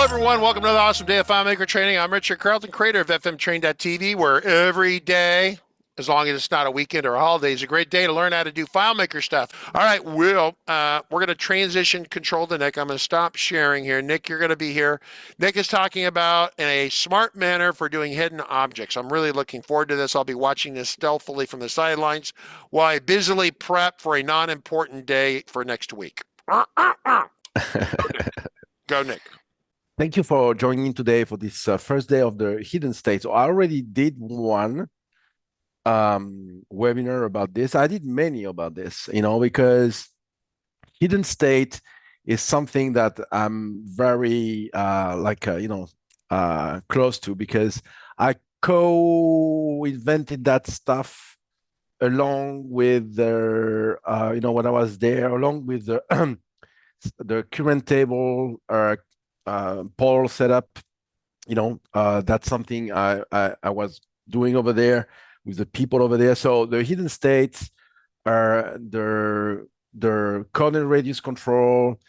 everyone. Welcome to another awesome day of FileMaker training. I'm Richard Carlton, creator of FMTrain.tv, where every day, as long as it's not a weekend or a holiday, is a great day to learn how to do FileMaker stuff. All right, we're going to transition control to Nick. I'm going to stop sharing here. Nick, you're going to be here. Nick is talking about in a smart manner for doing hidden objects. I'm really looking forward to this. I'll be watching this stealthily from the sidelines while I busily prep for a non-important day for next week. Go, Nick. Thank you for joining today for this first day of the hidden state. So I already did one webinar about this. I did many about this, because hidden state is something that I'm very close to, because I co-invented that stuff along with the when I was there, along with the the current table Paul set up. That's something I was doing over there with the people over there. So the hidden states are the coordinate radius control,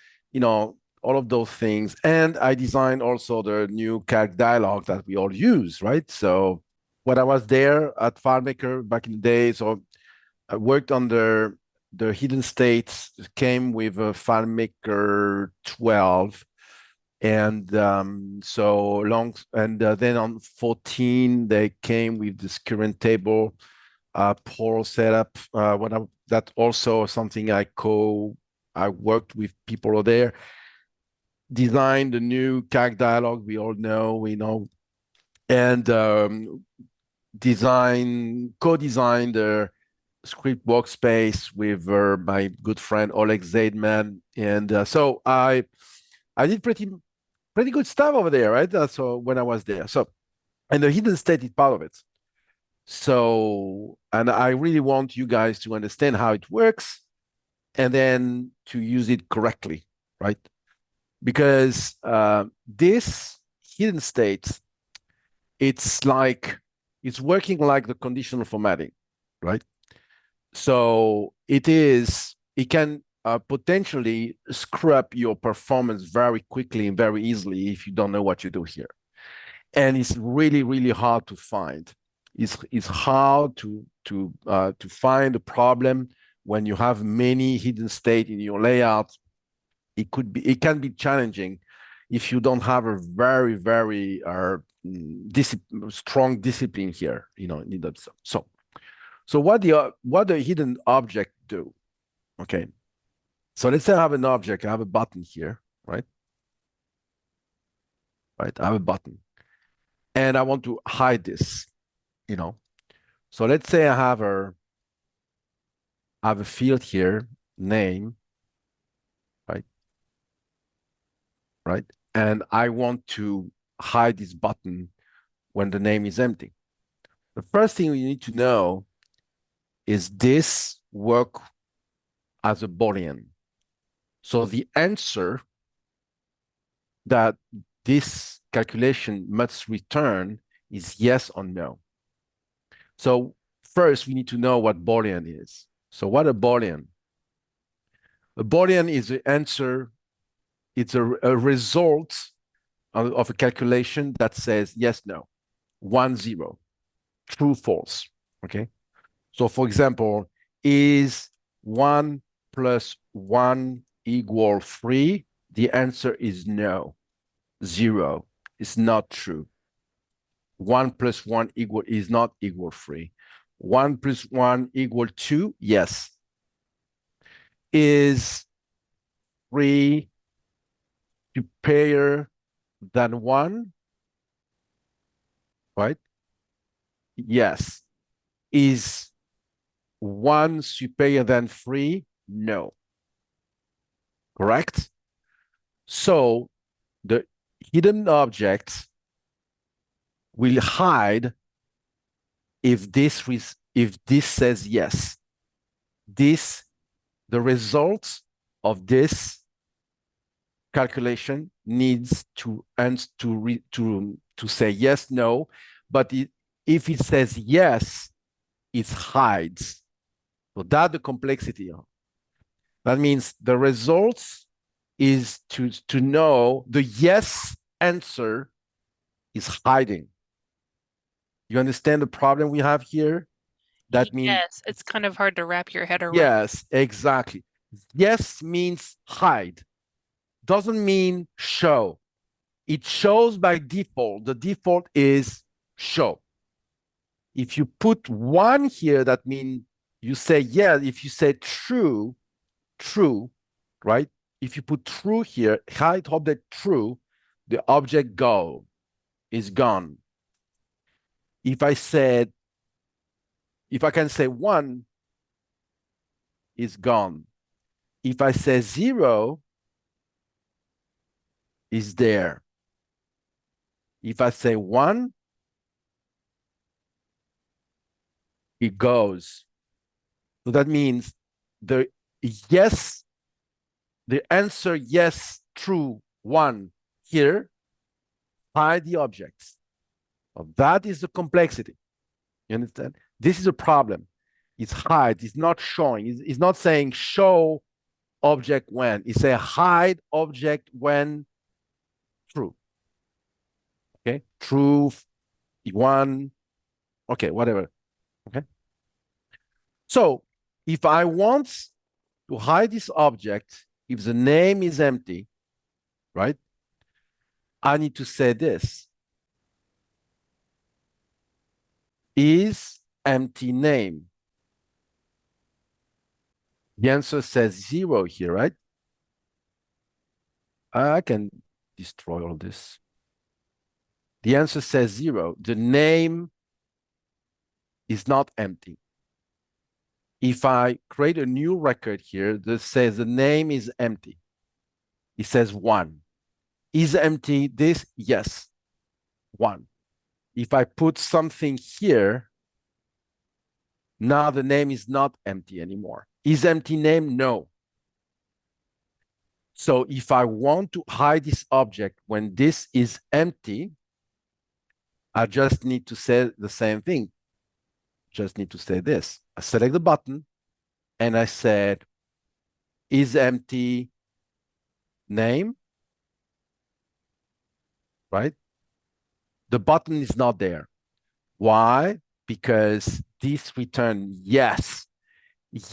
all of those things. And I designed also the new calc dialog that we all use, right? So when I was there at FileMaker back in the day, so I worked on the hidden states, came with a FileMaker 12. And then on 14, they came with this current table Paul setup. That's also something I worked with people over there, designed the new calc dialog we all know, and co-designed the script workspace with my good friend Oleg Zaidman. And so I did pretty good stuff over there, right? So when I was there, and the hidden state is part of it. So, and I really want you guys to understand how it works and then to use it correctly, right? Because this hidden state, it's working like the conditional formatting, right? So it can potentially screw up your performance very quickly and very easily if you don't know what you do here. And it's really, really hard to find. It's hard to find a problem when you have many hidden state in your layout. It can be challenging if you don't have a very, very strong discipline here, in that. So what the hidden object do? Okay. So let's say I have an object, I have a button here, right? Right, I have a button. And I want to hide this, So let's say I have a field here, name, right? Right? And I want to hide this button when the name is empty. The first thing we need to know is this work as a Boolean. So the answer that this calculation must return is yes or no. So first, we need to know what Boolean is. So what a Boolean? A Boolean is the answer. It's a result of a calculation that says yes, no, 1, 0, true, false. Okay. So for example, is 1 plus 1 equal 3? The answer is no. 0 is not true. 1 plus 1 is not equal 3. 1 plus 1 equal 2? Yes. Is 3 superior than 1? Right? Yes. Is 1 superior than 3? No. Correct? So the hidden object will hide if this says yes. The result of this calculation needs to say yes, no, but if it says yes, it hides. So that's the complexity. That means the results is to know the yes answer is hiding. You understand the problem we have here? That means yes, it's kind of hard to wrap your head around. yes, exactly. Yes means hide. Doesn't mean show. It shows by default. The default is show. If you put 1 here, that means you say yes. If you say true, right? If you put true here, hide object true, the object is gone. If I can say 1, is gone. If I say 0, is there. If I say 1, it goes. So that means the answer yes, true, 1 here, hide the objects. So that is the complexity. You understand? This is a problem. It's hide, it's not showing. It's not saying show object when. It's a hide object when true. Okay, true, 1, okay, whatever. Okay. So if I want to hide this object, if the name is empty, right? I need to say this. Is empty name. The answer says 0 here, right? I can destroy all this. The answer says 0. The name is not empty. If I create a new record here that says the name is empty, it says 1. Is empty this? Yes, 1. If I put something here, now the name is not empty anymore. Is empty name? No. So if I want to hide this object when this is empty, I just need to say the same thing. Just need to say this. I select the button and I said, is empty name, right? The button is not there. Why? Because this return yes.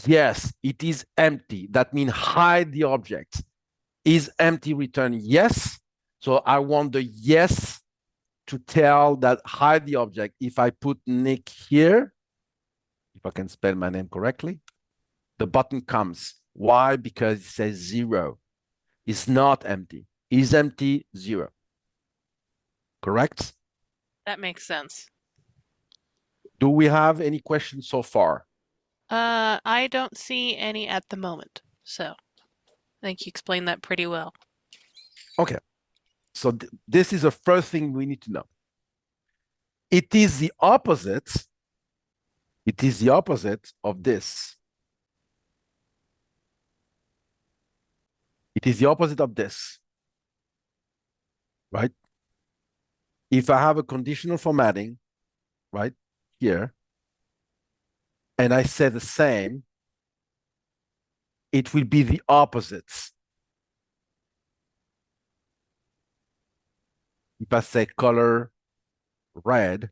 Yes, it is empty. That means hide the object. Is empty return yes. So I want the yes to tell that hide the object. If I put Nick here, if I can spell my name correctly, the button comes. Why? Because it says 0. It's not empty. Is empty 0. Correct? That makes sense. Do we have any questions so far? I don't see any at the moment. So I think you explained that pretty well. Okay. So this is the first thing we need to know. It is the opposite. It is the opposite of this. It is the opposite of this. Right? If I have a conditional formatting, right, here, and I say the same, it will be the opposites. If I say color red,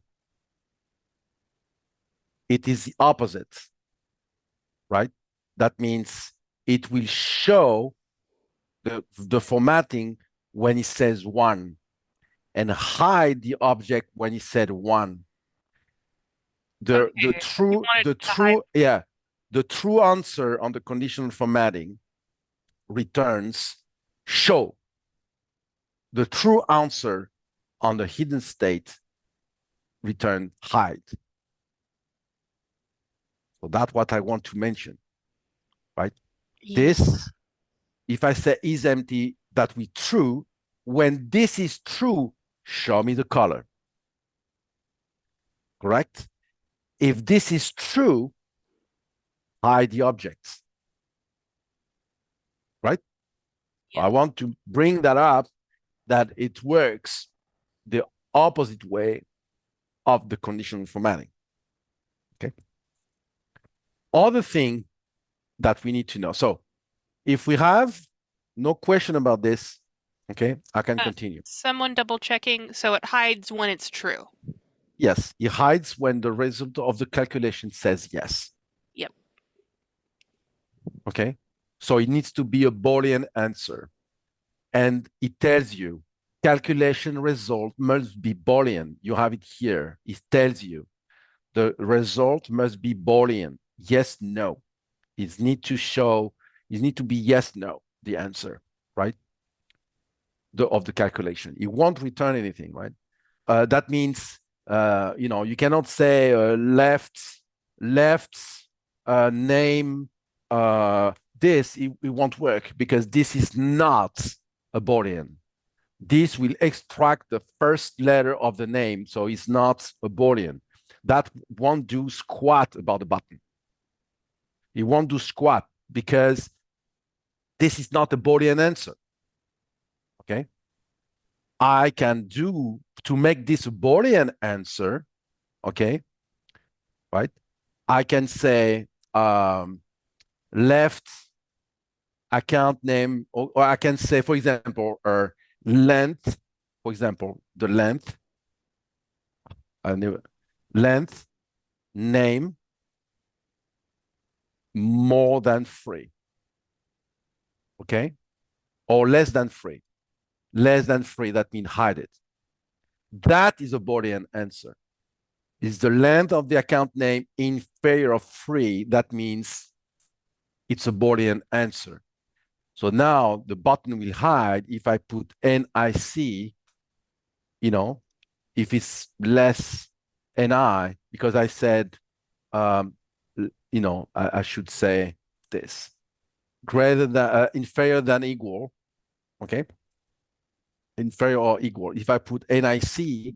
it is the opposite, right? That means it will show the formatting when it says 1 and hide the object when it said 1. The true answer on the conditional formatting returns show. The true answer on the hidden state return hide. So that's what I want to mention, right? Yes. This, if I say is empty, that will be true. When this is true, show me the color. Correct? If this is true, hide the objects. Right? Yeah. I want to bring that up, that it works the opposite way of the conditional formatting. Okay. Other thing that we need to know. So if we have no question about this, Okay, I can continue. Someone double checking, so it hides when it's true. Yes, it hides when the result of the calculation says yes. Yep. Okay, so it needs to be a Boolean answer. And it tells you calculation result must be Boolean. You have it here. It tells you the result must be Boolean. Yes, no. It need to show, it need to be yes, no, the answer, right? Of the calculation. It won't return anything, right? That means, you cannot say left name this, it won't work because this is not a Boolean. This will extract the first letter of the name, so it's not a Boolean. That won't do squat about the button. It won't do squat because this is not a Boolean answer. Okay? I can do to make this a Boolean answer, okay? Right? I can say left account name, or I can say, for example, length, for example, the length, length, name, more than 3. Okay? Or less than 3. Less than 3, that means hide it. That is a Boolean answer. Is the length of the account name inferior of 3? That means it's a Boolean answer. So now the button will hide if I put NIC, if it's less NI, because I said, I should say this. Greater than, inferior than equal, okay? Inferior or equal. If I put NIC,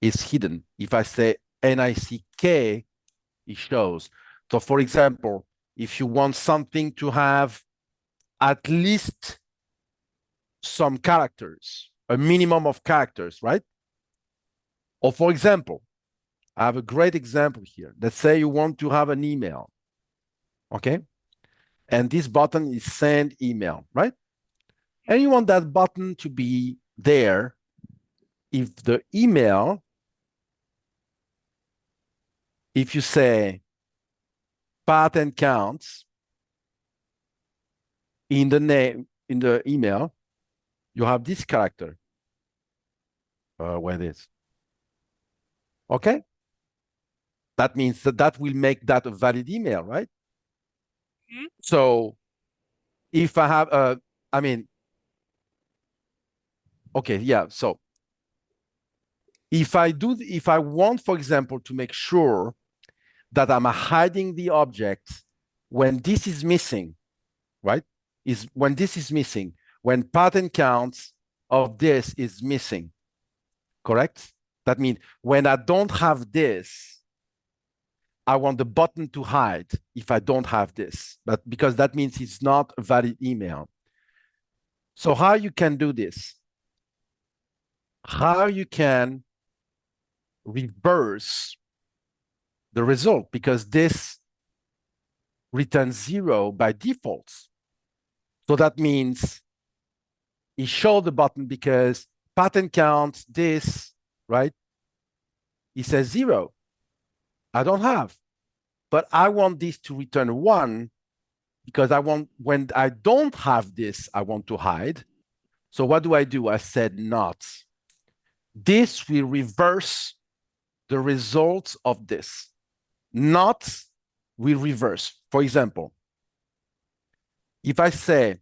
it's hidden. If I say NICK, it shows. So for example, if you want something to have at least some characters, a minimum of characters, right? Or for example, I have a great example here. Let's say you want to have an email, okay? And this button is send email, right? And you want that button to be there if the email, if you say pattern counts in the name, in the email, you have this character. Where it is. Okay? That means that will make that a valid email, right? Mm-hmm. So if I have, okay, yeah. So if I want, for example, to make sure that I'm hiding the object when this is missing, right? When this is missing, when pattern counts of this is missing, correct? That means when I don't have this, I want the button to hide if I don't have this, but because that means it's not a valid email. So how you can do this? How you can reverse the result, because this returns 0 by default. So that means it shows the button because pattern counts this, right? It says 0. I don't have, but I want this to return 1 because I want, when I don't have this, I want to hide. So what do? I said not. This will reverse the results of this. Not will reverse. For example, if I say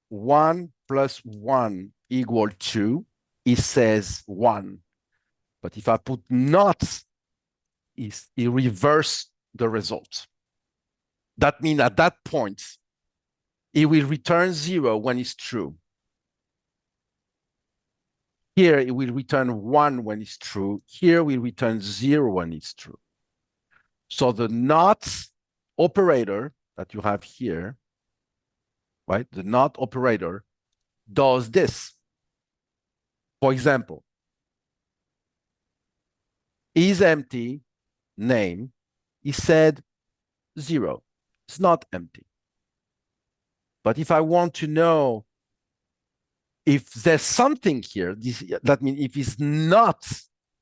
1 plus 1 equal 2, it says 1. But if I put not, it reverses the result. That means at that point, it will return 0 when it's true. Here, it will return 1 when it's true. Here, we return 0 when it's true. So the not operator that you have here, right? The not operator does this. For example, is empty name is said 0. It's not empty. But if I want to know if there's something here, that means if it's not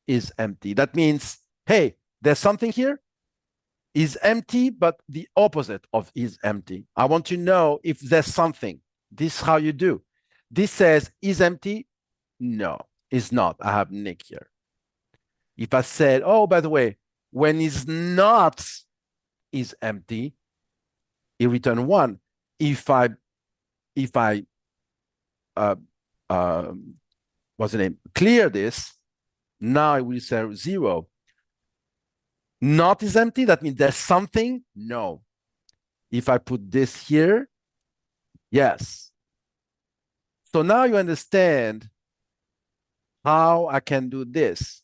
is empty, that means, hey, there's something here is empty, but the opposite of is empty. I want to know if there's something. This is how you do. This says is empty. No, it's not. I have Nick here. If I said, oh, by the way, when is not is empty, it return 1. If I what's the name? Clear this, now it will say 0. Not is empty, that means there's something? No. If I put this here, yes. So now you understand how I can do this.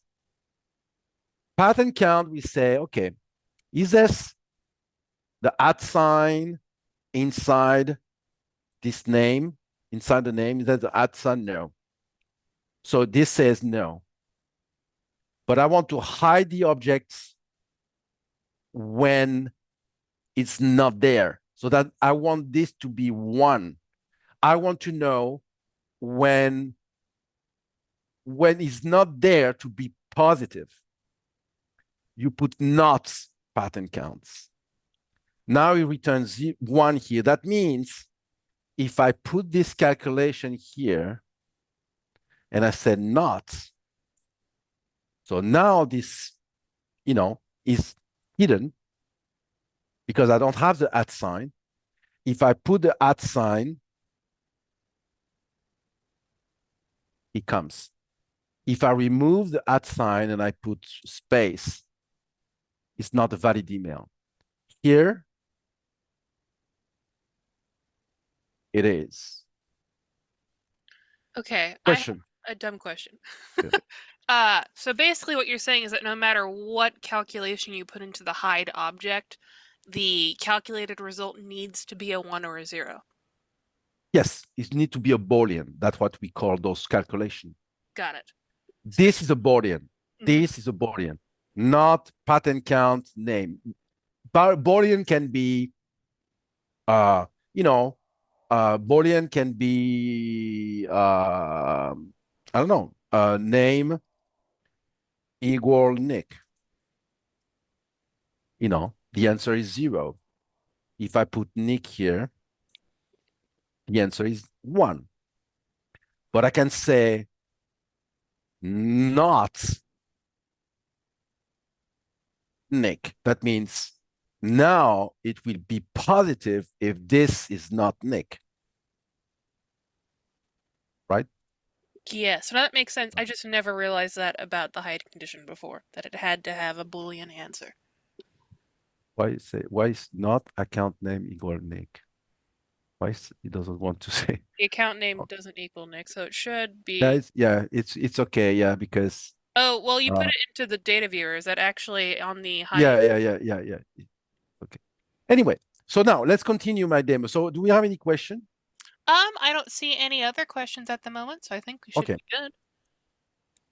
Pattern count, we say, okay, is this the @ inside this name, inside the name? Is that the @ No. So this says no. But I want to hide the objects when it's not there. So that I want this to be 1. I want to know when it's not there to be positive. You put not pattern counts. Now it returns 1 here. That means if I put this calculation here and I said not, so now this, is hidden because I don't have the @. If I put the @, it comes. If I remove the @ and I put space, it's not a valid email. Here, it is. Okay, Question. I have a dumb question. Yeah. So basically what you're saying is that no matter what calculation you put into the hide object, the calculated result needs to be a 1 or a 0. Yes, it needs to be a Boolean. That's what we call those calculations. Got it. This is a Boolean. Mhm. This is a Boolean, not pattern count name. Boolean can be, Boolean can be, I don't know, name equal Nick. The answer is 0. If I put Nick here, the answer is 1. But I can say not Nick. That means now it will be positive if this is not Nick. Right? Yeah, so that makes sense. I just never realized that about the hide condition before, that it had to have a Boolean answer. Why is not account name equal Nick? Why he doesn't want to say? The account name doesn't equal Nick, so it should be. It's okay, because Oh, well, you put it into the data viewer. Is that actually on the hide? yeah. Okay. Anyway, so now let's continue my demo. So do we have any question? I don't see any other questions at the moment, so I think we should Okay. be good.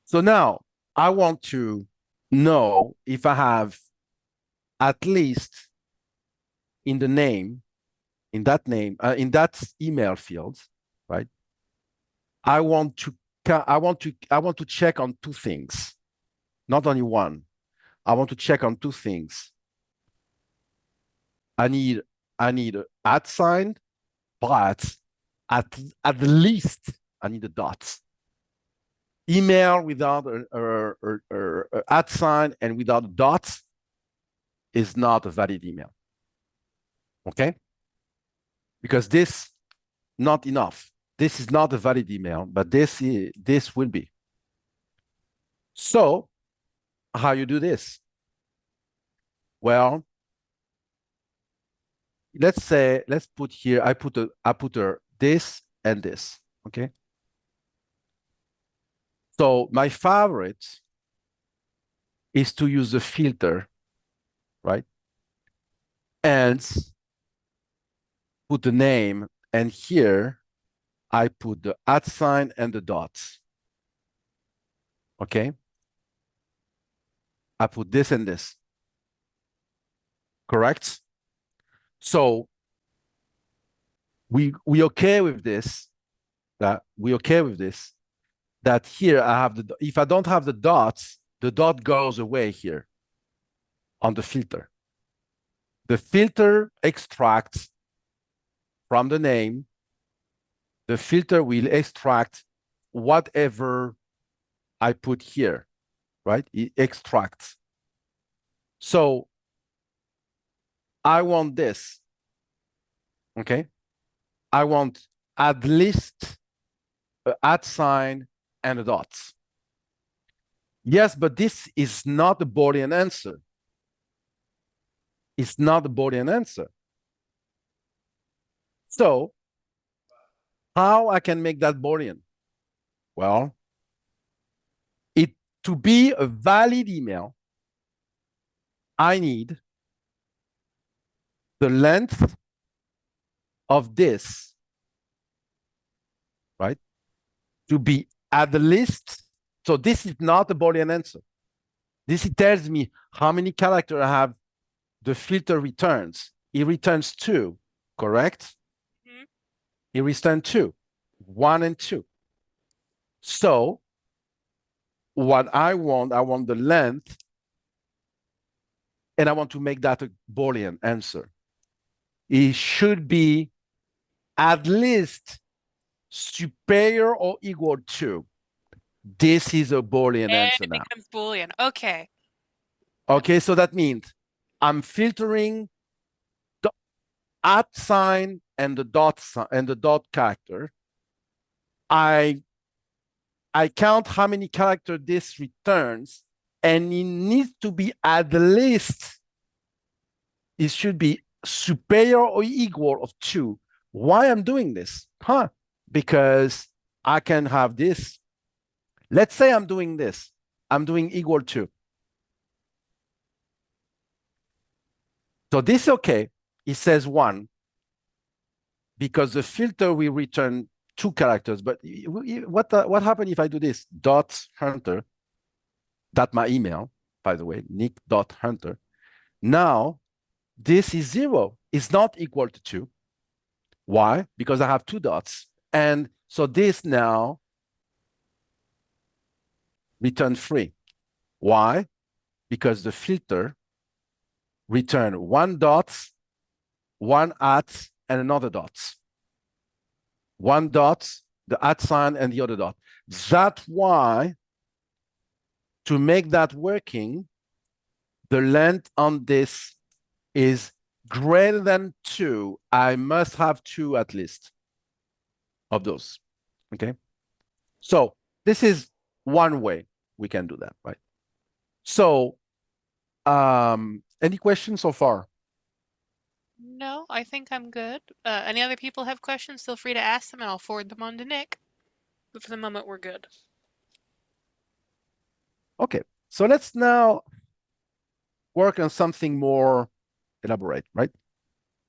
So now I want to know if I have at least in the name, in that email field, right? I want to check on 2 things, not only one. I want to check on 2 things. I need a @, but at least I need a dot. Email without a @ and without a dot is not a valid email. Okay? Because this not enough. This is not a valid email, but this will be. So how you do this? Well, let's put here, I put this and this, okay? So my favorite is to use the filter, right? And put the name, and here I put the @ and the dots. Okay? I put this and this. Correct? So we okay with this. that we okay with this, that here I have if I don't have the dots, the dot goes away here on the filter. The filter extracts from the name. The filter will extract whatever I put here, right? It extracts. So I want this, okay? I want at least an @ sign and a dot. Yes, but this is not a Boolean answer. It's not a Boolean answer. So how I can make that Boolean? Well, to be a valid email, I need the length of this, right? To be at least, so this is not a Boolean answer. This tells me how many characters I have the filter returns. It returns 2, correct? Mhm. It returns 2, 1 and 2. So what I want the length, and I want to make that a Boolean answer. It should be at least superior or equal to. This is a Boolean And answer it now. becomes Boolean. Okay. Okay, so that means I'm filtering the @ sign and the dot character. I count how many characters this returns, and it needs to be at least, it should be superior or equal of 2. Why I'm doing this? Because I can have this. Let's say I'm doing this. I'm doing equal to. So this is okay. It says 1 because the filter will return 2 characters. But what happens if I do this? .hunter, that's my email, by the way, nick.hunter. Now, this is 0. It's not equal to 2. Why? Because I have 2 dots. And so this now return 3. Why? Because the filter return 1 dot, 1 @ and another dot. 1 dot, the @ sign and the other dot. That's why, to make that working, the length on this is greater than 2. I must have 2 at least of those. Okay. So this is one way we can do that, right? So any questions so far? No, I think I'm good. Any other people have questions, feel free to ask them and I'll forward them on to Nick. But for the moment, we're good. Okay, so let's now work on something more elaborate, right?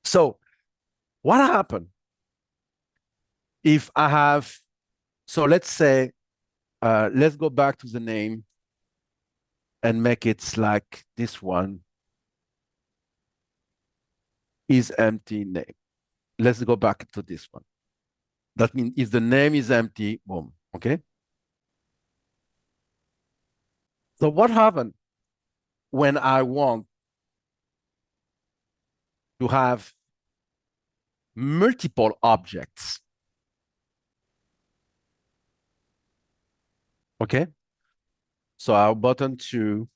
So what happened if I have, so let's say, let's go back to the name and make it like this one is empty name. Let's go back to this one. That means if the name is empty, boom, okay? So what happened when I want to have multiple objects? Okay, so our button 2,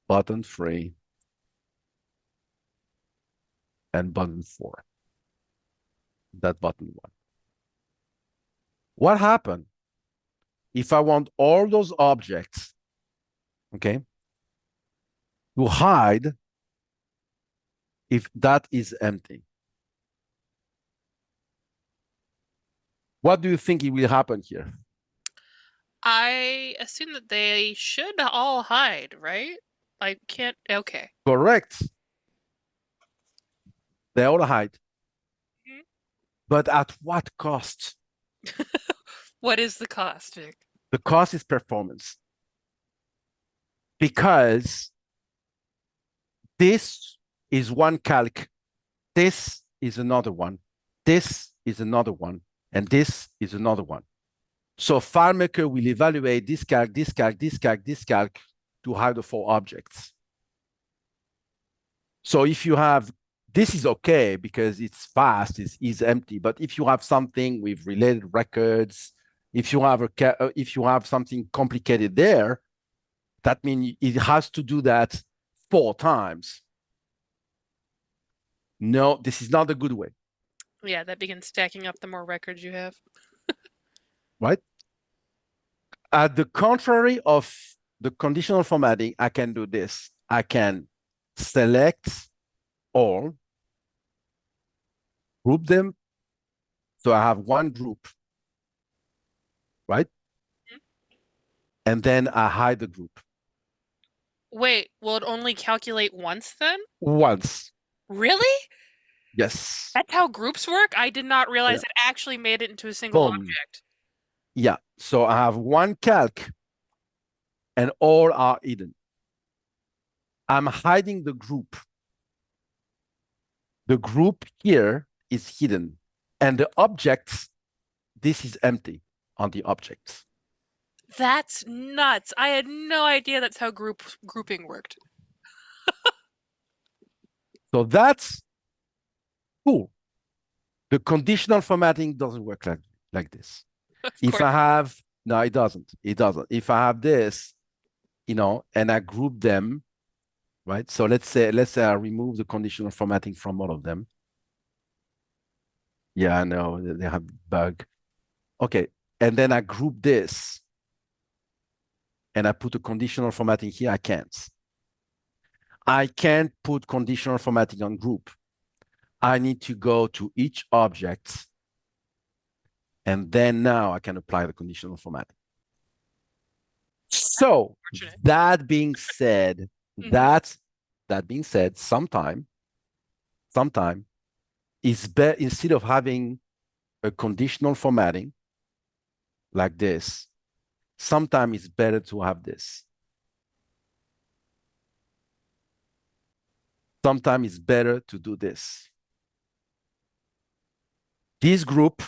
button 3, and button 4. That button 1. What happened if I want all those objects, okay, to hide if that is empty? What do you think it will happen here? I assume that they should all hide, right? I can't. Okay. Correct. They all hide. Mhm. But at what cost? What is the cost, Vic? The cost is performance. Because this is one calc, this is another one, this is another one, And this is another one. So FileMaker will evaluate this calc, this calc, this calc, this calc to hide the 4 objects. So if you have, this is okay because it's fast, it's empty. But if you have something with related records, if you have something complicated there, that means it has to do that 4 times. No, this is not a good way. Yeah, that begins stacking up the more records you have. Right? At the contrary of the conditional formatting, I can do this. I can select all, group them. So I have one group, right? Mhm. And then I hide the group. Wait, will it only calculate once then? Once. Really? Yes. That's how groups work? I did not realize Yeah. it actually made it into a single Boom. object. Yeah. So I have one calc and all are hidden. I'm hiding the group. The group here is hidden. And the objects, this is empty on the objects. That's nuts. I had no idea that's how grouping worked. So that's cool. The conditional formatting doesn't work like this. Of If course. I have, no, it doesn't. It doesn't. If I have this, you know, and I group them, right? So let's say I remove the conditional formatting from all of them. Yeah, I know they have bug. Okay, and then I group this, and I put a conditional formatting here. I can't put conditional formatting on group. I need to go to each object, and then now I can apply the conditional formatting. So that being said, sometime is better instead of having a conditional formatting like this, sometimes it's better to have this. Sometimes it's better to do this. This group,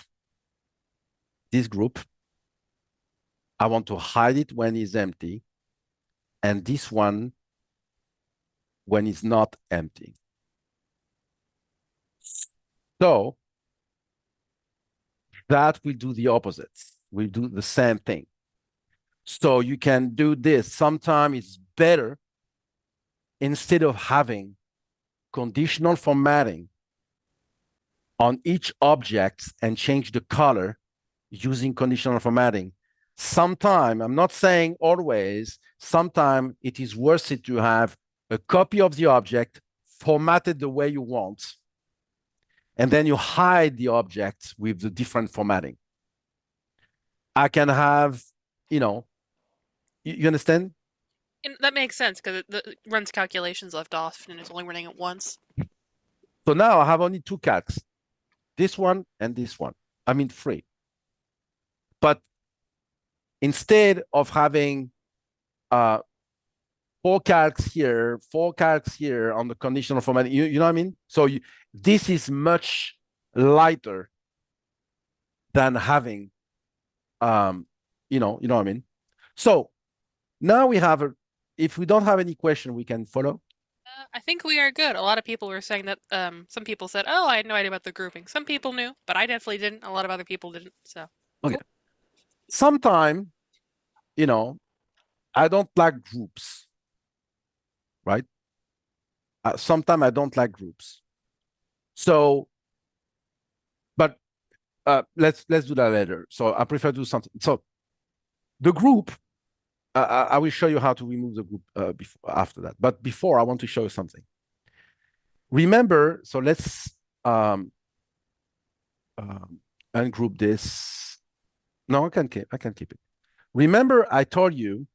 I want to hide it when it's empty, and this one when it's not empty. So that will do the opposite. We do the same thing. So you can do this. Sometimes it's better instead of having conditional formatting on each object and change the color using conditional formatting. Sometimes, I'm not saying always, sometimes it is worth it to have a copy of the object formatted the way you want, and then you hide the object with the different formatting. I can have, you understand? And that makes sense because it runs calculations left off and it's only running it once. So now I have only 2 calcs, this one and this one. I mean 3. But instead of having 4 calcs here, 4 calcs here on the conditional formatting, you know what I mean? So this is much lighter than having, you know what I mean? So now we have if we don't have any question, we can follow. I think we are good. A lot of people were saying that some people said, oh, I had no idea about the grouping. Some people knew, but I definitely didn't. A lot of other people didn't. So okay. Sometime, I don't like groups, right? Sometimes I don't like groups. So, but let's do that later. So I prefer to do something. So the group, I will show you how to remove the group after that. But before, I want to show you something. Remember, so let's ungroup this. No, I can keep it. Remember, I told you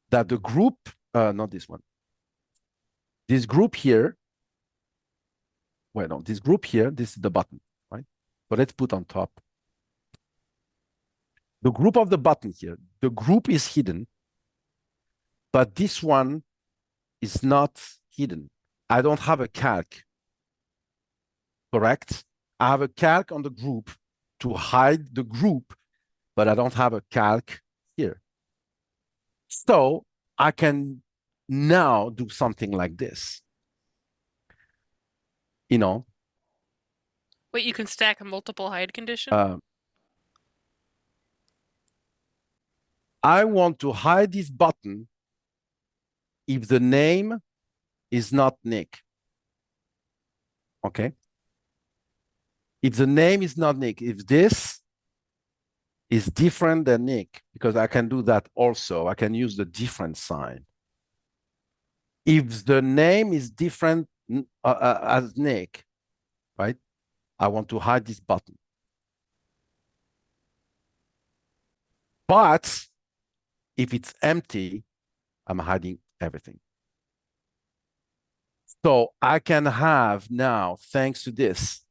that the group, not this one. This group here, this group here, this is the button, right? So let's put on top. The group of the button here, the group is hidden, but this one is not hidden. I don't have a calc, correct? I have a calc on the group, to hide the group, but I don't have a calc here. So I can now do something like this. You know, Wait, you can stack a multiple hide condition? I want to hide this button if the name is not Nick. Okay. If the name is not Nick, if this is different than Nick, because I can do that also, I can use the different sign. If the name is different as Nick, right? I want to hide this button. But if it's empty, I'm hiding everything. So I can have now, thanks to this,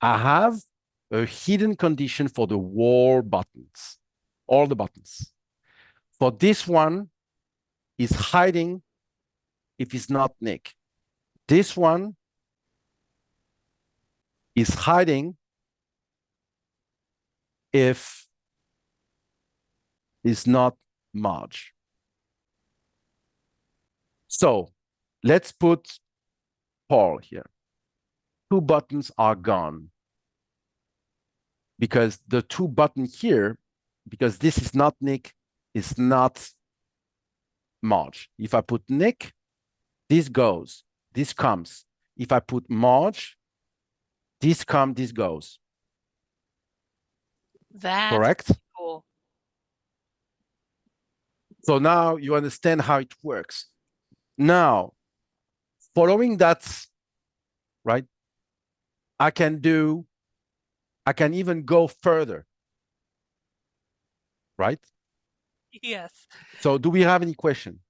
I have a hidden condition for the wall buttons, all the buttons. For this one is hiding if it's not Nick. This one is hiding if it's not Marge. So let's put Paul here. 2 buttons are gone because the 2 buttons here, because this is not Nick, is not Marge. If I put Nick, this goes, this comes. If I put Marge, this comes, this goes. That's correct? cool. So now you understand how it works. Now, following that, right, I can even go further, right? Yes. So do we have any question?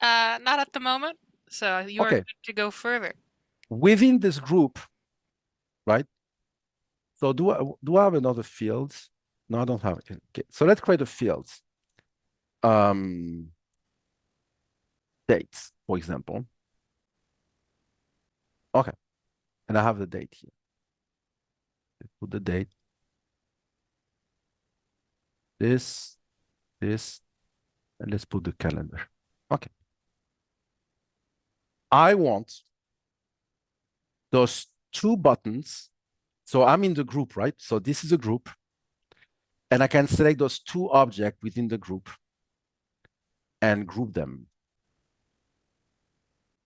Not at the moment. So you are Okay. good to go further. Within this group, right? So do I have another field? No, I don't have it. Okay. So let's create a field. Dates, for example. Okay. And I have the date here. Let's put the date. This, and let's put the calendar. Okay. I want those 2 buttons. So I'm in the group, right? So this is a group. And I can select those 2 objects within the group and group them.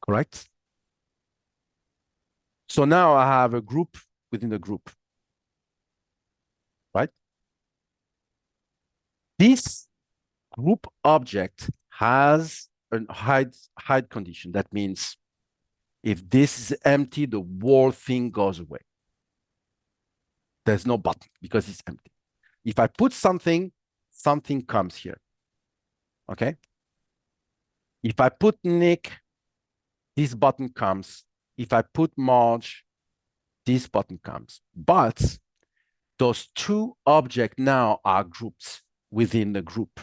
Correct? So now I have a group within the group. Right? This group object has a hide condition. That means if this is empty, the whole thing goes away. There's no button because it's empty. If I put something, something comes here. Okay? If I put Nick, this button comes. If I put Marge, this button comes. But those 2 objects now are grouped within the group.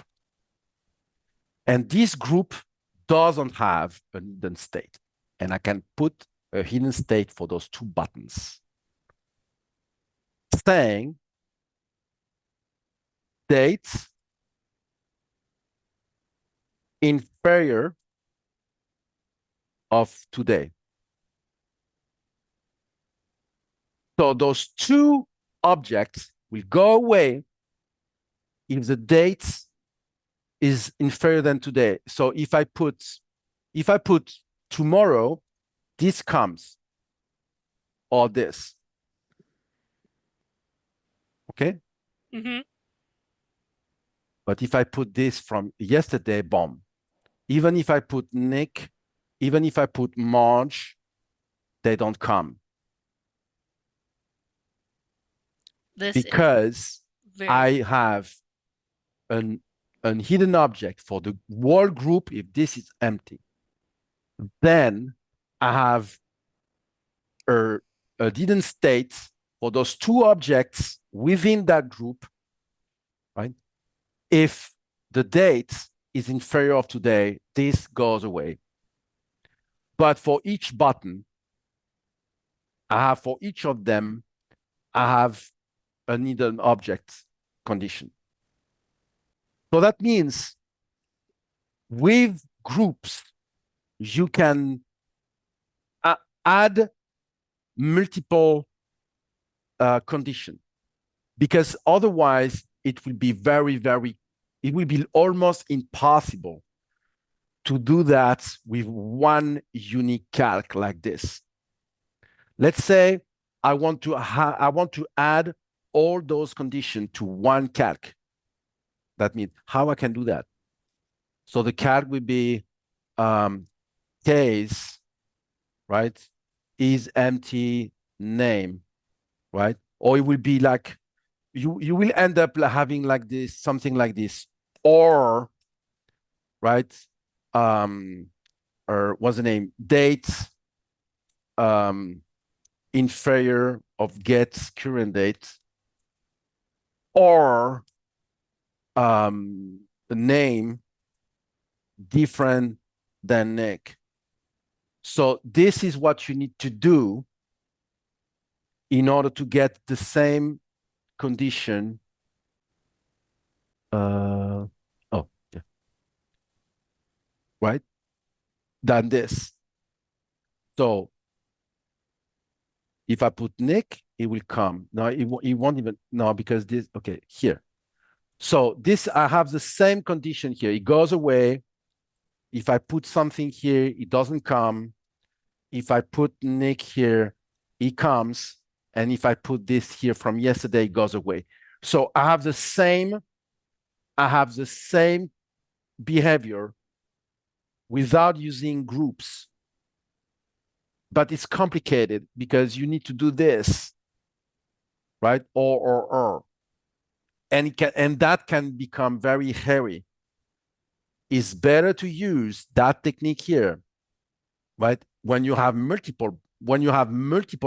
And this group doesn't have a hidden state. And I can put a hidden state for those 2 buttons, saying date inferior of today. So those 2 objects will go away if the date is inferior than today. So if I put tomorrow, this comes, or this. Okay? Mm-hmm. But if I put this from yesterday, bomb. Even if I put Nick, even if I put Marge, they don't come. This Because I have an hidden object for the whole group if this is empty. Then I have a hidden state for those 2 objects within that group, right? If the date is inferior of today, this goes away. But for each button, for each of them, I have an object condition. So that means with groups, you can add multiple conditions, because otherwise it will be it will be almost impossible to do that with one unique calc like this. Let's say I want to add all those conditions to one calc. That means how I can do that. So the calc will be case, right, is empty name, right? Or it will be like you will end up having like this, something like this, or right, or what's the name, date inferior of get current date, or the name different than Nick. So this is what you need to do in order to get the same condition. Right, than this. So if I put Nick, it will come. No, it won't even, no, because this, okay, here. So this, I have the same condition here. It goes away. If I put something here, it doesn't come. If I put Nick here, it comes. And if I put this here from yesterday, it goes away. So I have the same behavior without using groups. But it's complicated because you need to do this, right? Or. And that can become very hairy. It's better to use that technique here, right? When you have multiple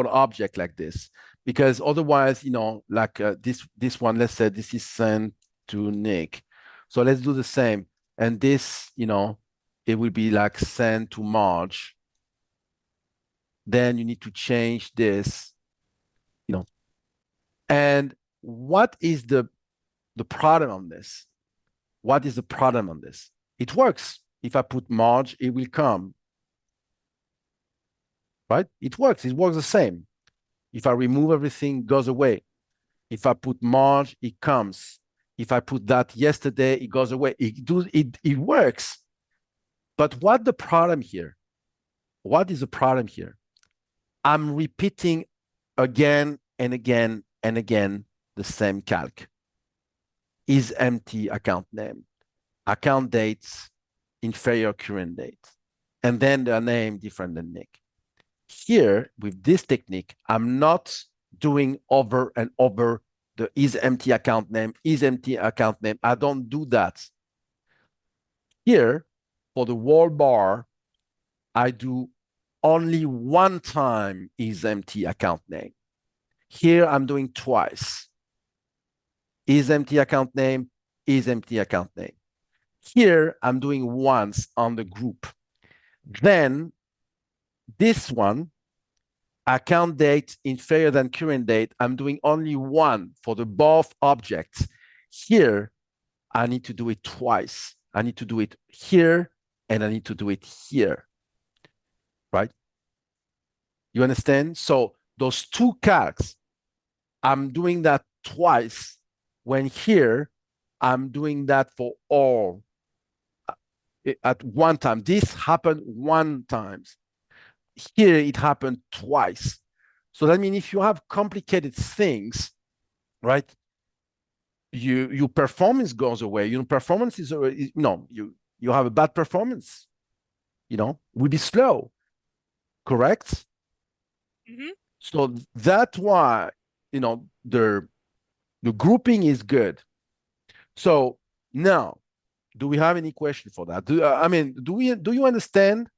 objects like this, because otherwise, you know, like this one, let's say this is sent to Nick. So let's do the same. And this, you know, it will be like sent to Marge. Then you need to change this, you know. And what is the problem on this? What is the problem on this? It works. If I put Marge, it will come. Right? It works. It works the same. If I remove everything, it goes away. If I put Marge, it comes. If I put that yesterday, it goes away. It works. But what the problem here? What is the problem here? I'm repeating again and again and again the same calc. Is empty account name, account dates, inferior current date, and then the name different than Nick. Here, with this technique, I'm not doing over and over the is empty account name, is empty account name. I don't do that. Here, for the whole bar, I do only one time is empty account name. Here, I'm doing twice. Is empty account name, is empty account name. Here, I'm doing once on the group. Then this one, account date inferior than current date, I'm doing only one for the both objects. Here, I need to do it twice. I need to do it here, and I need to do it here, right? You understand? So those two calcs, I'm doing that twice, when here, I'm doing that for all at one time. This happened one time. Here, it happened twice. So that means if you have complicated things, right, your performance goes away. Your performance is, you have a bad performance, will be slow, correct? Mm-hmm. So that's why, the grouping is good. So now, do we have any question for that? Do you understand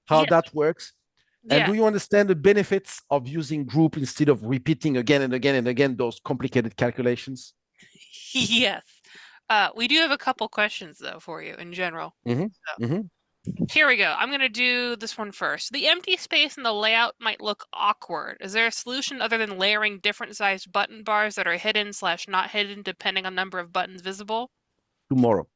how that works? And do you understand the benefits of using group instead of repeating again and again and again those complicated calculations? Yes. We do have a couple questions, though, for you in general. Mm-hmm. So, Mm-hmm. Here we go. I'm going to do this one first. The empty space in the layout might look awkward. Is there a solution other than layering different sized button bars that are hidden/not hidden depending on number of buttons visible? Tomorrow.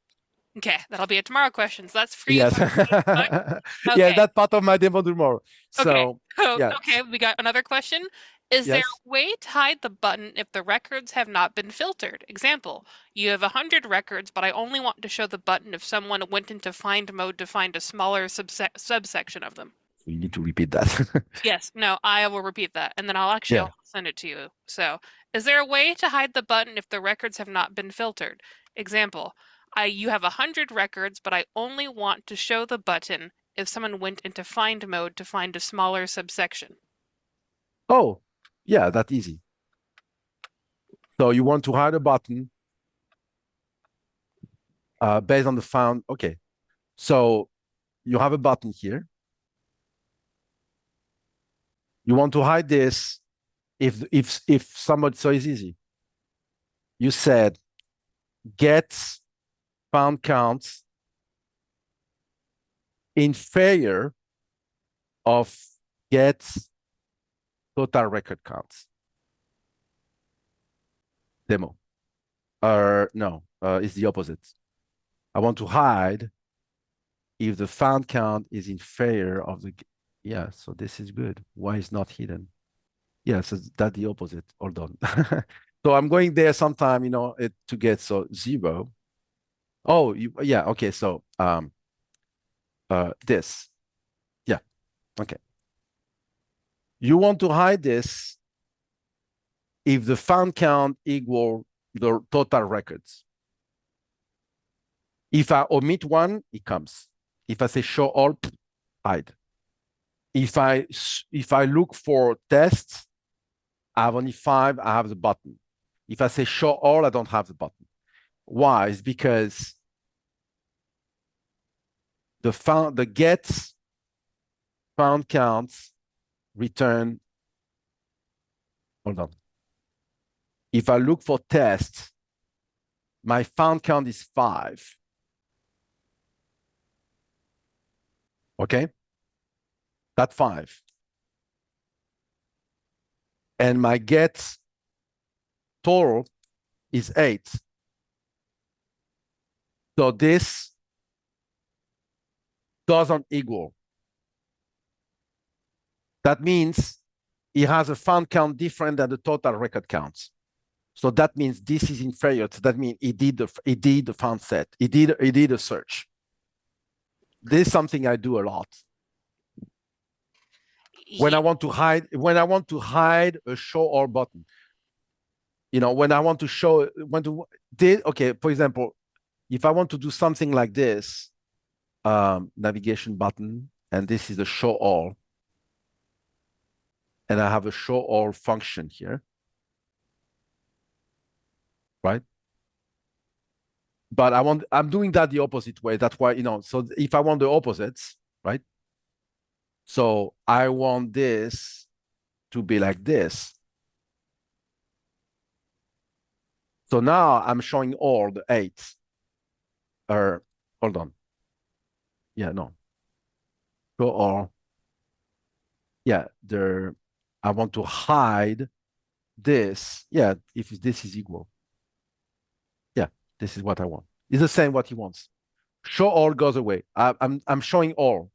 Okay, that'll be a tomorrow question. So that's for you. Yes. Yeah, Okay. that's part of my demo tomorrow. Okay. So Oh, yeah. okay, we got another question. Is there Yes. a way to hide the button if the records have not been filtered? Example, you have 100 records, but I only want to show the button if someone went into find mode to find a smaller subsection of them. You need to repeat that. Yes, no, I will repeat that, and then I'll Yeah. send it to you. So, is there a way to hide the button if the records have not been filtered? Example, you have 100 records, but I only want to show the button if someone went into find mode to find a smaller subsection. Oh, yeah, that's easy. So you want to hide a button based on the found. Okay. So you have a button here. You want to hide this if somebody, so it's easy. You said get found counts inferior of get total record counts. Demo. No, it's the opposite. I want to hide if the found count is inferior of the, yeah, so this is good. Why is not hidden? Yeah, so that's the opposite. Hold on. So I'm going there sometime, to get, so 0. Oh, yeah, okay, so this. Yeah, okay. You want to hide this if the found count equal the total records. If I omit one, it comes. If I say show all, hide. If I look for tests, I have only 5, I have the button. If I say show all, I don't have the button. Why? It's because the get found counts return. Hold on. If I look for tests, my found count is 5. Okay? That's 5. And my get total is 8. So this doesn't equal. That means it has a found count different than the total record counts. So that means this is inferior. So that means it did the found set. It did a search. This is something I do a lot. When I want to hide a show all button, when I want to show, okay, for example, if I want to do something like this, navigation button, and this is the show all, and I have a show all function here, right? But I'm doing that the opposite way. That's why, so if I want the opposites, right? So I want this to be like this. So now I'm showing all the 8. Hold on. Yeah, no. Show all. Yeah, I want to hide this. Yeah, if this is equal. Yeah, this is what I want. It's the same what he wants. Show all goes away. I'm showing all.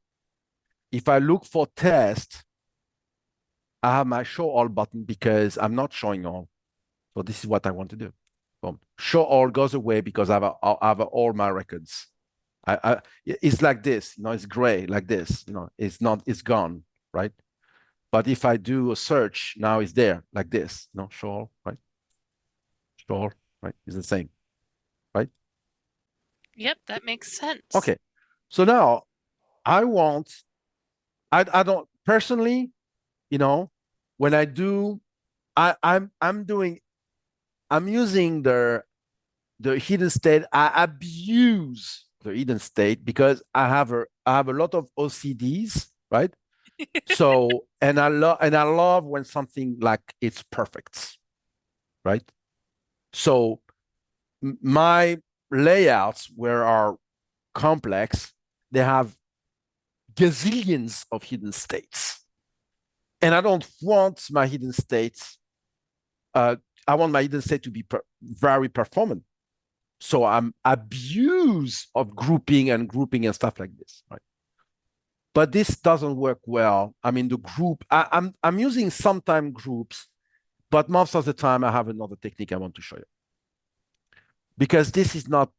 If I look for test, I have my show all button because I'm not showing all. So this is what I want to do. Boom. Show all goes away because I have all my records. It's like this, it's gray like this, it's gone, right? But if I do a search, now it's there like this, show all, right? Show all, right? It's the same, right? Yep, that makes sense. Okay. So now I don't personally, when I do, I'm using the hidden state. I abuse the hidden state because I have a lot of OCDs, right? So and I love when something like it's perfect, right? So my layouts where are complex, they have gazillions of hidden states. And I don't want my hidden states, I want my hidden state to be very performant. So I'm abuse of grouping and stuff like this, right? But this doesn't work well. I mean, the group, I'm using sometimes groups, but most of the time I have another technique I want to show you. Because this is not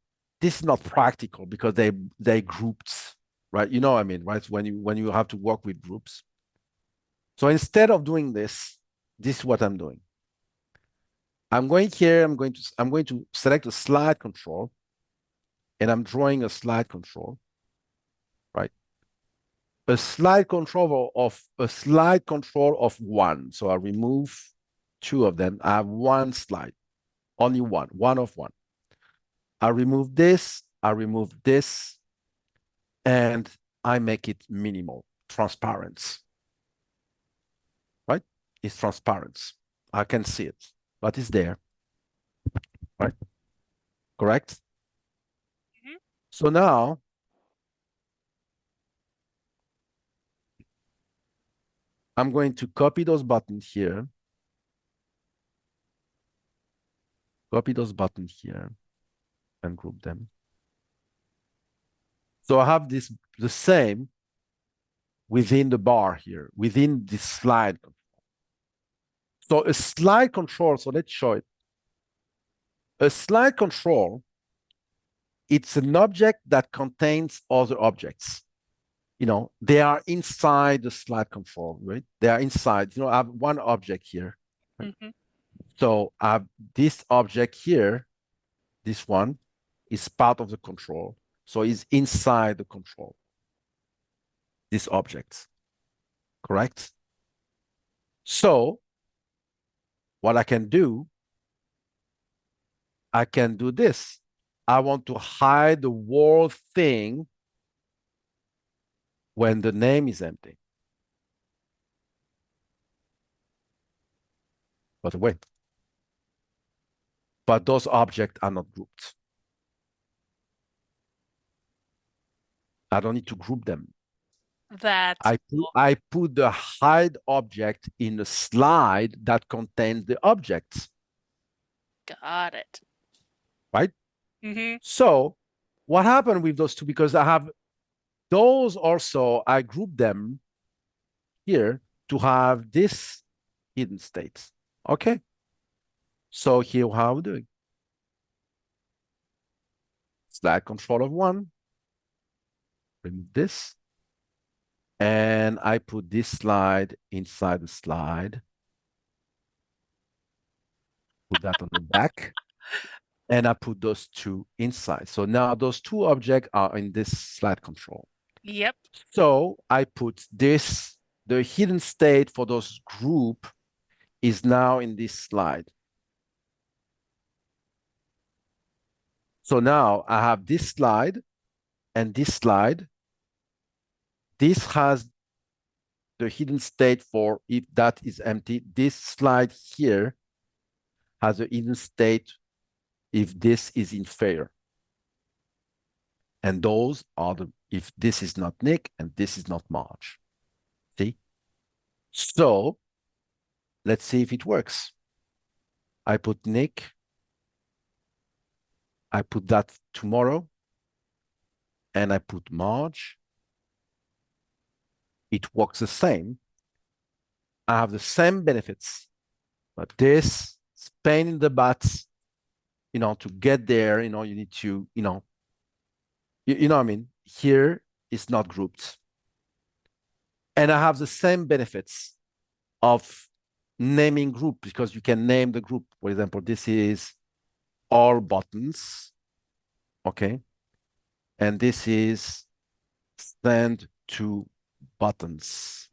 practical because they grouped, right? You know what I mean, right? When you have to work with groups. So instead of doing this is what I'm doing. I'm going here, I'm going to select a slide control, and I'm drawing a slide control, right? A slide control of one. So I remove two of them. I have one slide, only one of one. I remove this, and I make it minimal, transparent, right? It's transparent. I can see it, but it's there, right? Correct? Mm-hmm. So now, I'm going to copy those buttons here. Copy those buttons here and group them. So I have the same within the bar here, within this slide. So a slide control, so let's show it. A slide control, it's an object that contains other objects. You know, they are inside the slide control, right? They are inside. You know, I have one object here. Right? Mm-hmm. So I have this object here, this one, is part of the control. So it's inside the control. This object, correct? So what I can do this. I want to hide the whole thing when the name is empty. But wait. But those objects are not grouped. I don't need to group them. I put the hide object in a slide that contains the objects. Got it. Right? Mm-hmm. So what happened with those two? Because I have those also, I group them here to have this hidden states. Okay. So here how we're doing. Slide control of one. Remove this. And I put this slide inside the slide. Put that on the back. And I put those two inside. So now those two objects are in this slide control. Yep. So I put this, the hidden state for those group is now in this slide. So now I have this slide and this slide. This has the hidden state for if that is empty. This slide here has a hidden state if this is inferior. And those are the, if this is not Nick and this is not Marge. See? So let's see if it works. I put Nick. I put that tomorrow. And I put Marge. It works the same. I have the same benefits, but this is pain in the butt, you know, to get there, you know, you need to, you know what I mean? Here it's not grouped. And I have the same benefits of naming group because you can name the group. For example, this is all buttons, okay? And this is send to buttons,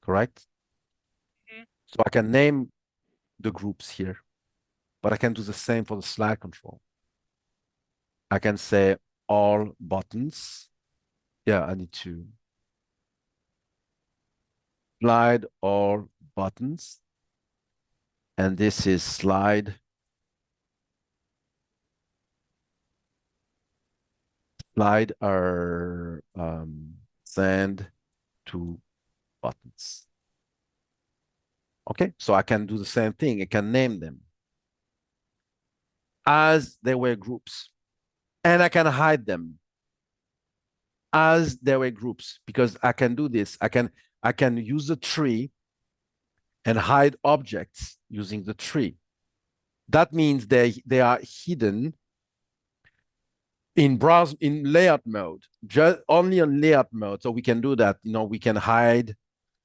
correct? Mm-hmm. So I can name the groups here, but I can do the same for the slide control. I can say all buttons. Yeah, I need to slide all buttons. And this is slide our send to buttons. Okay, so I can do the same thing. I can name them as they were groups. And I can hide them as they were groups because I can do this. I can use the tree and hide objects using the tree. That means they are hidden in layout mode, just only on layout mode. So we can do that. We can hide,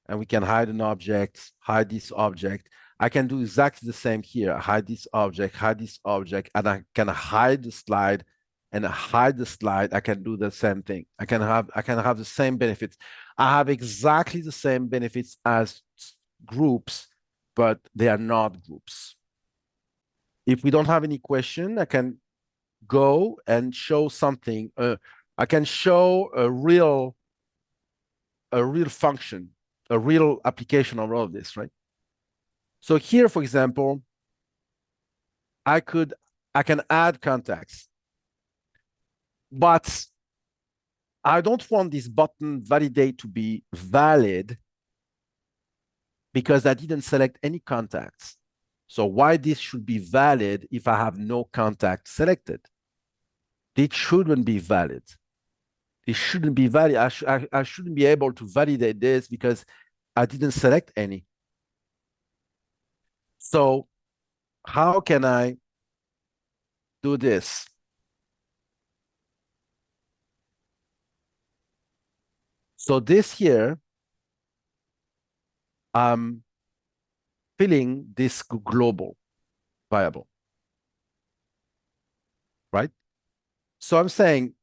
and we can hide an object, hide this object. I can do exactly the same here. Hide this object, and I can hide the slide and hide the slide. I can do the same thing. I can have the same benefits. I have exactly the same benefits as groups, but they are not groups. If we don't have any question, I can go and show something. I can show a real function, a real application of all of this, right? So here, for example, I can add contacts, but I don't want this button validate to be valid because I didn't select any contacts. So why this should be valid if I have no contact selected? It shouldn't be valid. It shouldn't be valid. I shouldn't be able to validate this because I didn't select any. So how can I do this? So this here, I'm filling this global variable, right? So I'm saying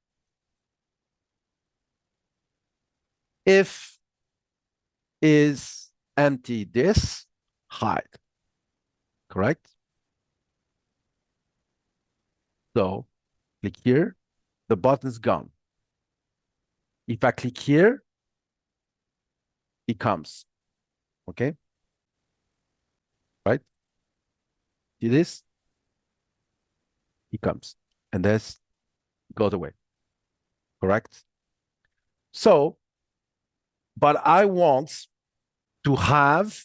if is empty this, hide, correct? So click here, the button's gone. If I click here, it comes, okay? Right? See this? It comes, and this goes away, correct? So, but I want to have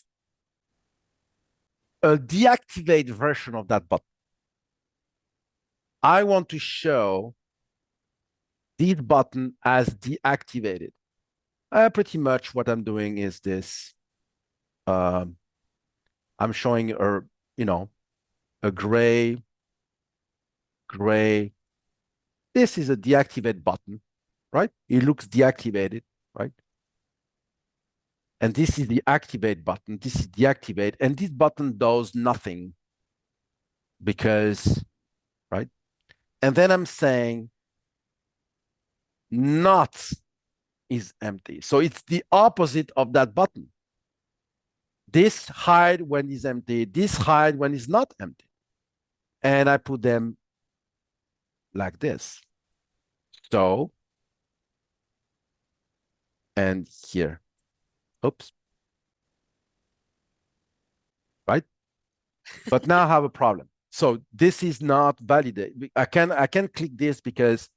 a deactivated version of that button. I want to show this button as deactivated. Pretty much what I'm doing is this. I'm showing a gray. This is a deactivate button, right? It looks deactivated, right? And this is the activate button. This is deactivate, and this button does nothing because, right? And then I'm saying not is empty. So it's the opposite of that button. This hide when it's empty, this hide when it's not empty. And I put them like this. So, and here. Oops. Right? But now I have a problem. So this is not validated. I can click this because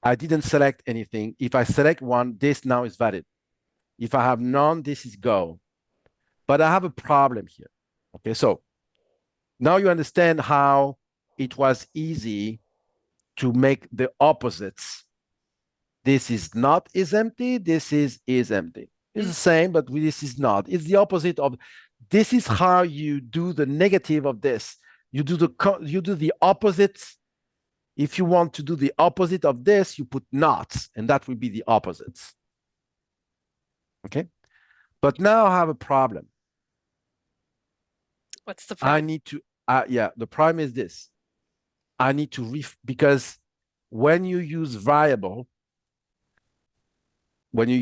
I didn't select anything. If I select one, this now is valid. If I have none, this is go. But I have a problem here. Okay, so now you understand how it was easy to make the opposites. This is not is empty, this is empty. It's the same, but this is not. It's the opposite of, this is how you do the negative of this. You do the opposites. If you want to do the opposite of this, you put not, and that will be the opposites. Okay? But now I have a problem. What's the problem? I need to, the problem is this. I need to, because when you use variable, the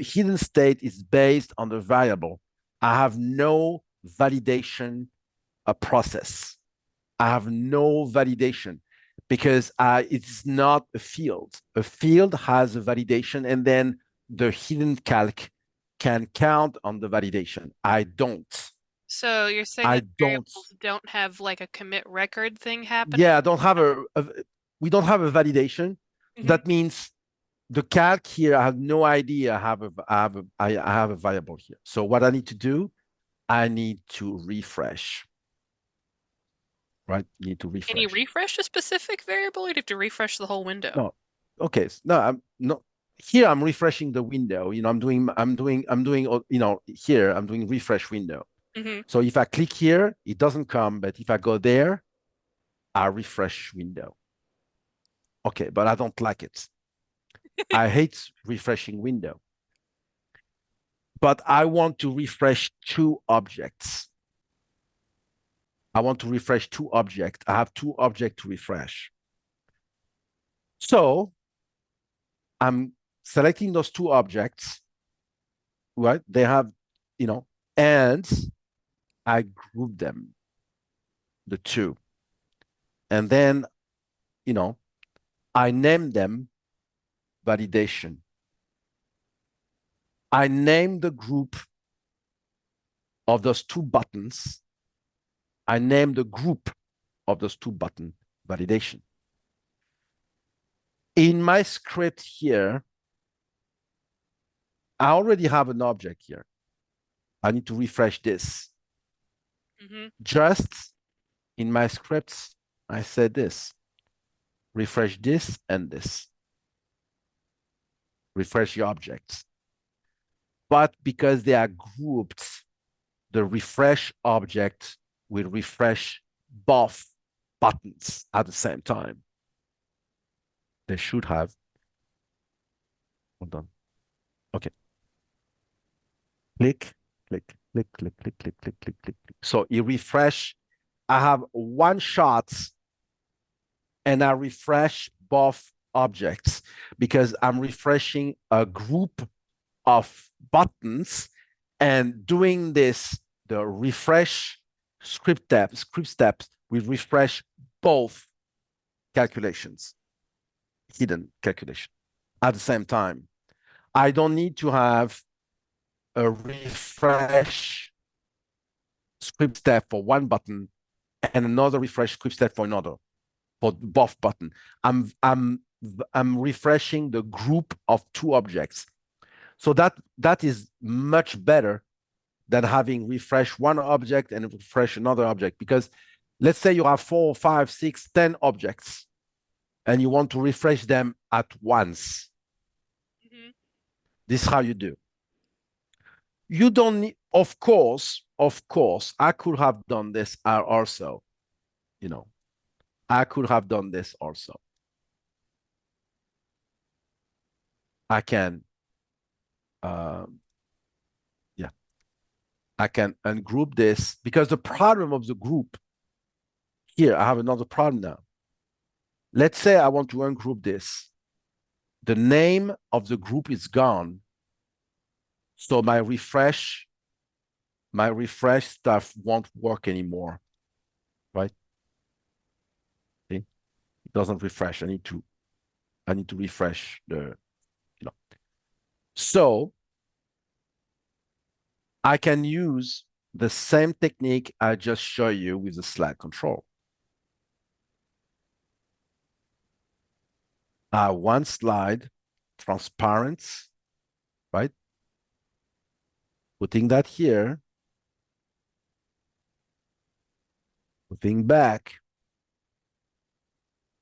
hidden state is based on the variable. I have no validation process. I have no validation because it's not a field. A field has a validation, and then the hidden calc can count on the validation. I don't. So you're saying that variables don't have like a commit record thing happening? Yeah, I don't have we don't have a validation. That means the calc here, I have no idea I have a variable here. So what I need to do, I need to refresh. Right? Need to refresh. Can you refresh a specific variable, or do you have to refresh the whole window? No. Okay. No, I'm not here. I'm refreshing the window. I'm doing, here I'm doing refresh window. So if I click here, it doesn't come, but if I go there, I refresh window. Okay, but I don't like it. I hate refreshing window. But I want to refresh two objects. I want to refresh two objects. I have two objects to refresh. So I'm selecting those two objects, right? They have, and I group them, the two. And then, I name them validation. I name the group of those two buttons. I name the group of those two button validation. In my script here, I already have an object here. I need to refresh this. Just in my scripts, I said this. Refresh this and this. Refresh your objects. But because they are grouped, the refresh object will refresh both buttons at the same time. They should have. Hold on. Okay. Click, click, click, click, click, click, click, click, click. So you refresh. I have one shot and I refresh both objects because I'm refreshing a group of buttons, and doing this, the refresh script steps will refresh both calculations, hidden calculation at the same time. I don't need to have a refresh script step for one button and another refresh script step for another, for both button. I'm refreshing the group of two objects. So that is much better than having refresh one object and refresh another object. Because let's say you have 4, 5, 6, 10 objects and you want to refresh them at once. This is how you do. You don't need, of course, I could have done this also. I could have done this also. I can I can ungroup this, because the problem of the group here, I have another problem now. Let's say I want to ungroup this. The name of the group is gone. So my refresh stuff won't work anymore, right? See? It doesn't refresh. I need to refresh the, So I can use the same technique I just showed you with the slide control. One slide, transparent, right? Putting that here. Moving back.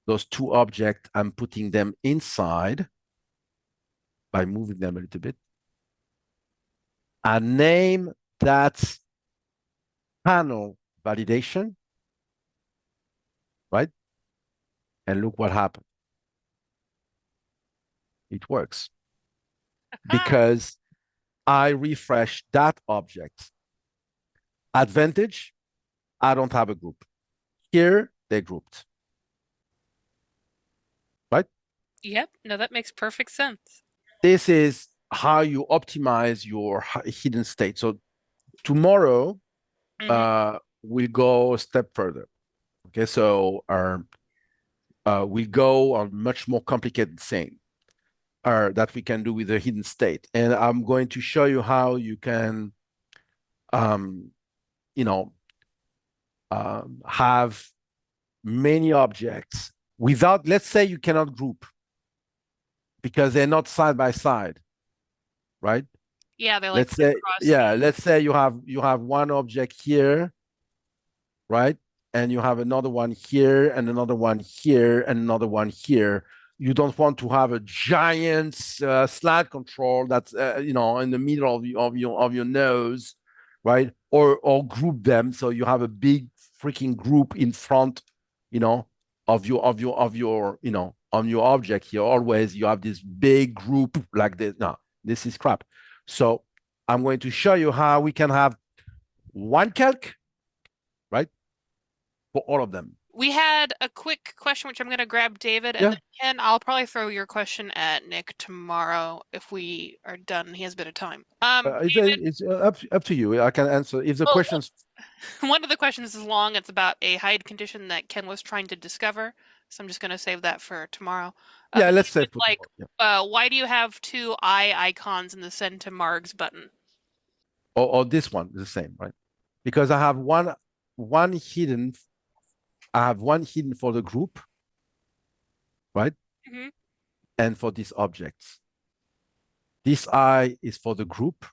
Those two objects, I'm putting them inside by moving them a little bit. I name that panel validation, right? And look what happened. It works because I refresh that object. Advantage, I don't have a group. Here, they're grouped. Right? Yep. No, that makes perfect sense. This is how you optimize your hidden state. So tomorrow, we'll go a step further. Okay, so we go on much more complicated thing that we can do with the hidden state. And I'm going to show you how you can, have many objects without, let's say you cannot group. because they're not side by side, right? Yeah, they're like Let's say you have one object here, right? And you have another one here, and another one here, and another one here. You don't want to have a giant slide control that's in the middle of your nose, right? Or group them so you have a big freaking group in front, of your on your object here. Always you have this big group like this. No, this is crap. So I'm going to show you how we can have one calc, right, for all of them. We had a quick question, which I'm going to grab David, and then Ken, I'll probably throw your question at Nick tomorrow if we are done. He has a bit of time. David, It's up to you. I can answer if the questions. One of the questions is long. It's about a hide condition that Ken was trying to discover. So I'm just going to save that for tomorrow. Yeah, let's say why do you have two eye icons in the send to Margs button? Or this one is the same, right? Because I have one hidden. I have one hidden for the group, right? Mm-hmm. And for these objects. This eye is for the group,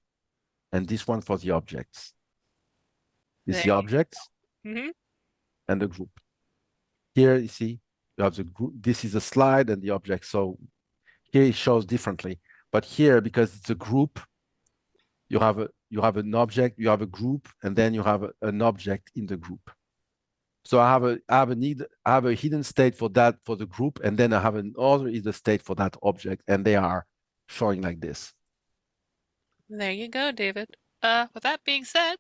and this one for the objects. This is the objects and the group. Here, you see, you have the group. This is a slide and the object. So here it shows differently. But here, because it's a group, you have an object, you have a group, and then you have an object in the group. So I have a hidden state for that for the group, and then I have another hidden state for that object, and they are showing like this. There you go, David. With that being said,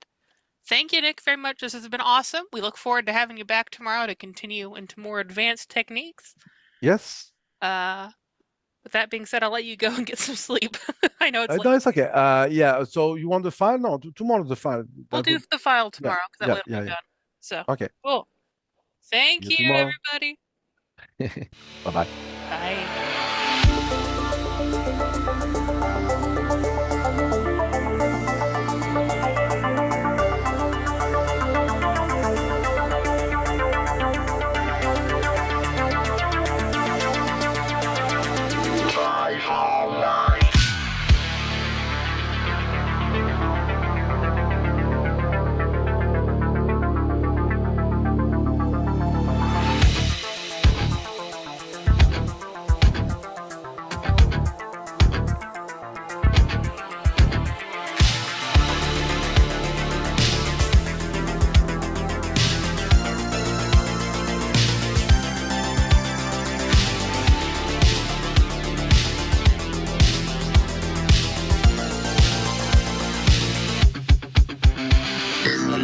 thank you, Nick, very much. This has been awesome. We look forward to having you back tomorrow to continue into more advanced techniques. Yes. With that being said, I'll let you go and get some sleep. I know it's late. No, it's okay. Yeah. So you want the file? No, tomorrow the file. We'll do the file tomorrow because that will be done. So okay. Cool. Thank you, everybody. Bye-bye. Bye.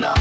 No.